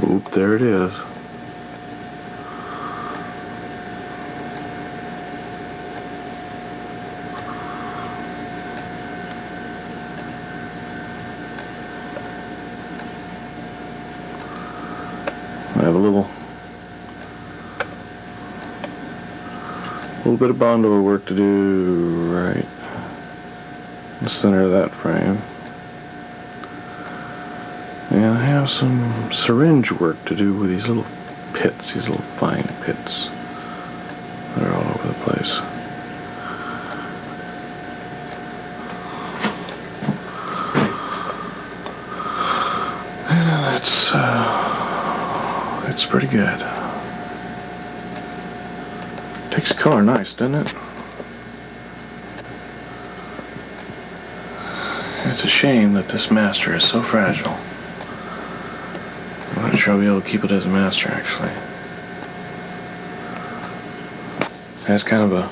Oop, there it is. I have a little bit of bond over work to do right in the center of that frame. And I have some syringe work to do with these little pits, these little fine pits that are all over the place. And it's pretty good. Takes color nice, doesn't it? It's a shame that this master is so fragile. I'm not sure I'll be able to keep it as a master, actually. It has kind of a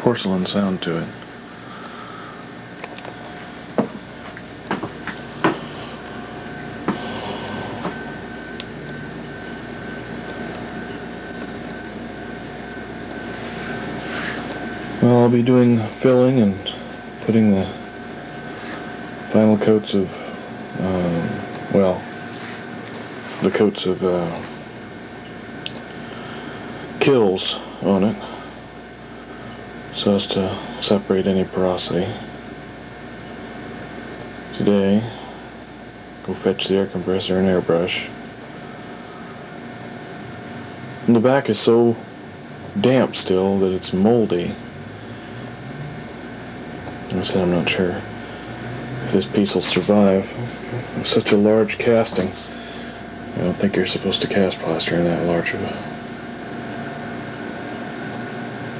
porcelain sound to it. Well, I'll be doing filling and putting the final coats of, the coats of kills on it, so as to separate any porosity. Today, go fetch the air compressor and airbrush. And the back is so damp still that it's moldy. I said I'm not sure if this piece will survive. It's such a large casting. I don't think you're supposed to cast plaster in that large of a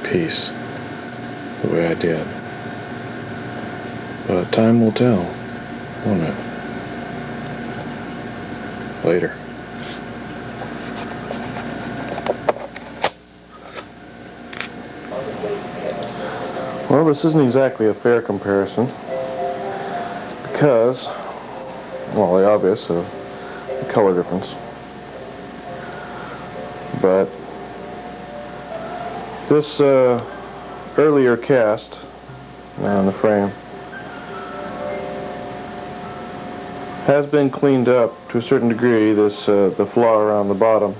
piece the way I did. But time will tell, won't it? Later. Well, this isn't exactly a fair comparison because, well, the obvious of the color difference, but this earlier cast on the frame has been cleaned up to a certain degree. This the flaw around the bottom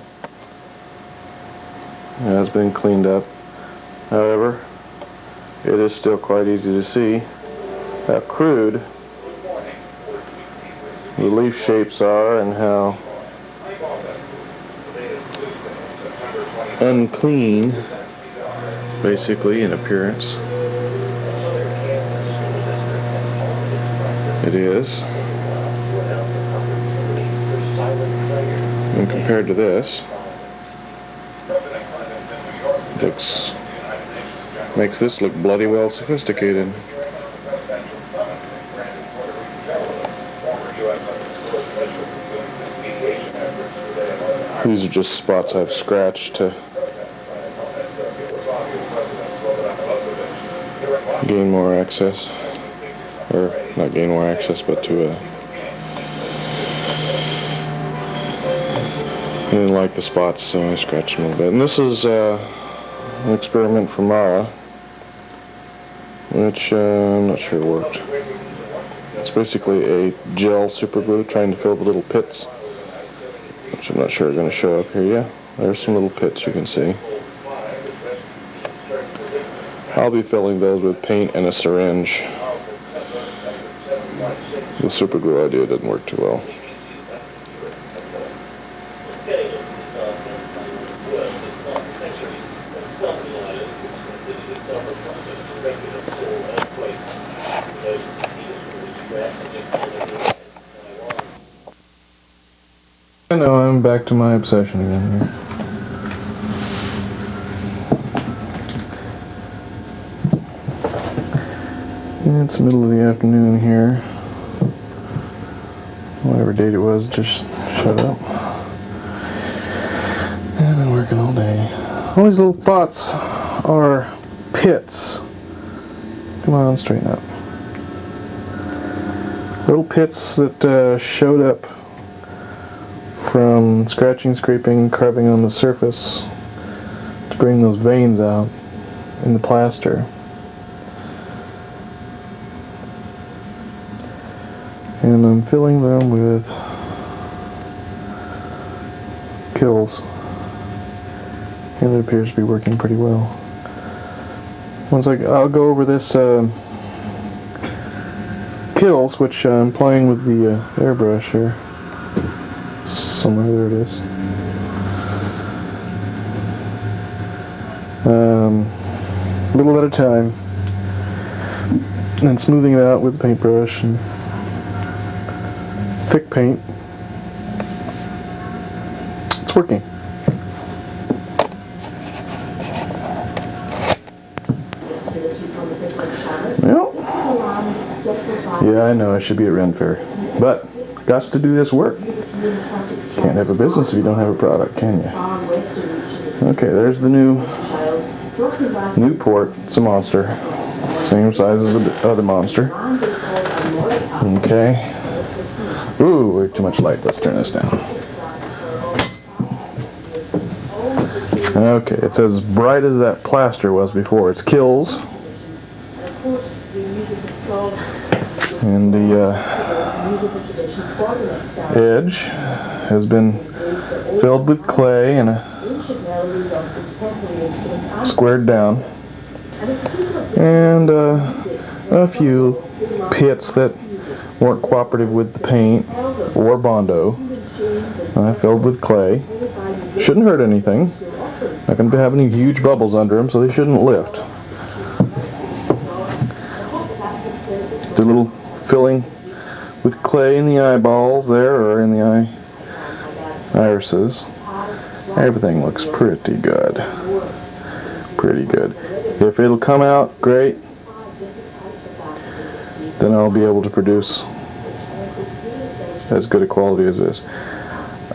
has been cleaned up. However, it is still quite easy to see how crude the leaf shapes are and how unclean, basically, in appearance it is. And compared to this, makes this look bloody well sophisticated. These are just spots I've scratched to gain more access, or not gain more access, but to I didn't like the spots, so I scratched them a little bit. And this is an experiment from Mara, which I'm not sure worked. It's basically a gel superglue trying to fill the little pits, which I'm not sure are going to show up here. Yeah, there's some little pits you can see. I'll be filling those with paint and a syringe. The superglue idea didn't work too well. I know, I'm back to my obsession again here. It's the middle of the afternoon here. Whatever date it was, just shut up. And I've been working all day. All these little spots are pits. Come on, straighten up. Little pits that showed up from scratching, scraping, carving on the surface to bring those veins out in the plaster. And I'm filling them with kills, and it appears to be working pretty well. I'll go over this kills, which I'm playing with the airbrush here. Somewhere, there it is. Little at a time, and smoothing it out with the paintbrush and thick paint. It's working. Well, yeah, I know I should be at Ren Fair, but got to do this work. Can't have a business if you don't have a product, can you? Okay, there's the new port. It's a monster, same size as the other monster. Okay. Ooh, way too much light. Let's turn this down. Okay, it's as bright as that plaster was before. It's kills. And the edge has been filled with clay and squared down. And a few pits that weren't cooperative with the paint or Bondo. Filled with clay. Shouldn't hurt anything. Not going to have any huge bubbles under them, so they shouldn't lift. Do a little filling with clay in the eyeballs there, or in the irises. Everything looks pretty good. Pretty good. If it'll come out great, then I'll be able to produce as good a quality as this.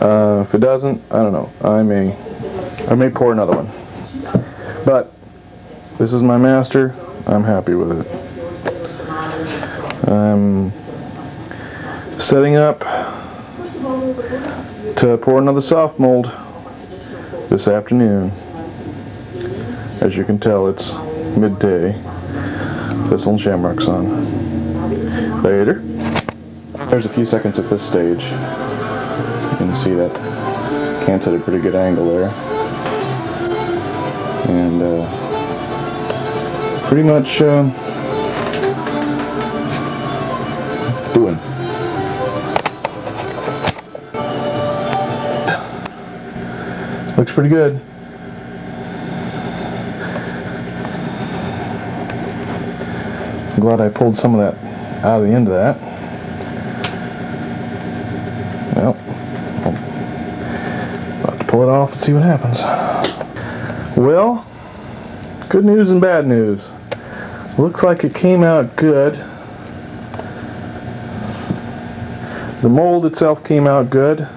If it doesn't, I don't know. I may pour another one. But this is my master. I'm happy with it. I'm setting up to pour another soft mold this afternoon. As you can tell, it's midday. Thistle and Shamrock's on. Later. There's a few seconds at this stage. You can see that Kant's at a pretty good angle there. And pretty much doing. Looks pretty good. I'm glad I pulled some of that out of the end of that. Well, I'll have to pull it off and see what happens. Well, good news and bad news. Looks like it came out good. The mold itself came out good.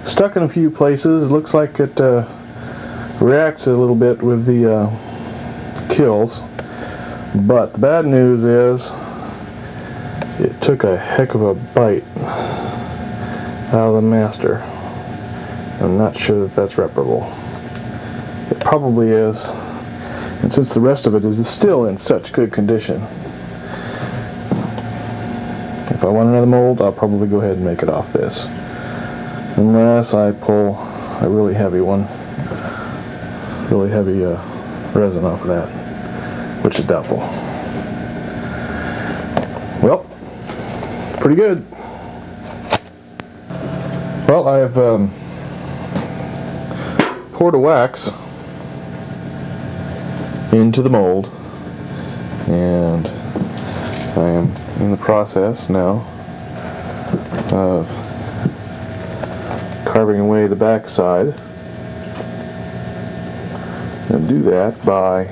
Stuck in a few places. Looks like it reacts a little bit with the kills. But the bad news is it took a heck of a bite out of the master. I'm not sure that that's reparable. It probably is. And since the rest of it is still in such good condition, if I want another mold, I'll probably go ahead and make it off this. Unless I pull a really heavy one. Really heavy resin off of that. Which is doubtful. Well, pretty good. Well, I've poured a wax into the mold, and I am in the process now of carving away the back side. And do that by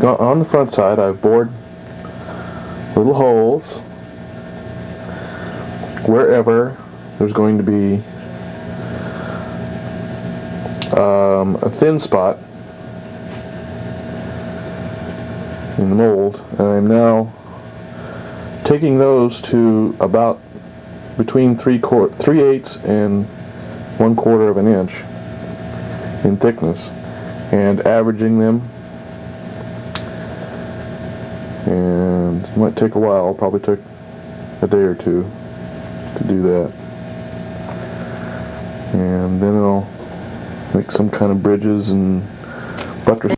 on the front side I've bored little holes wherever there's going to be a thin spot in the mold, and I'm now taking those to about between 3/8 and 1/4 of an inch in thickness, and averaging them. And it might take a while. It'll probably take a day or two to do that. And then I'll make some kind of bridges and buttress.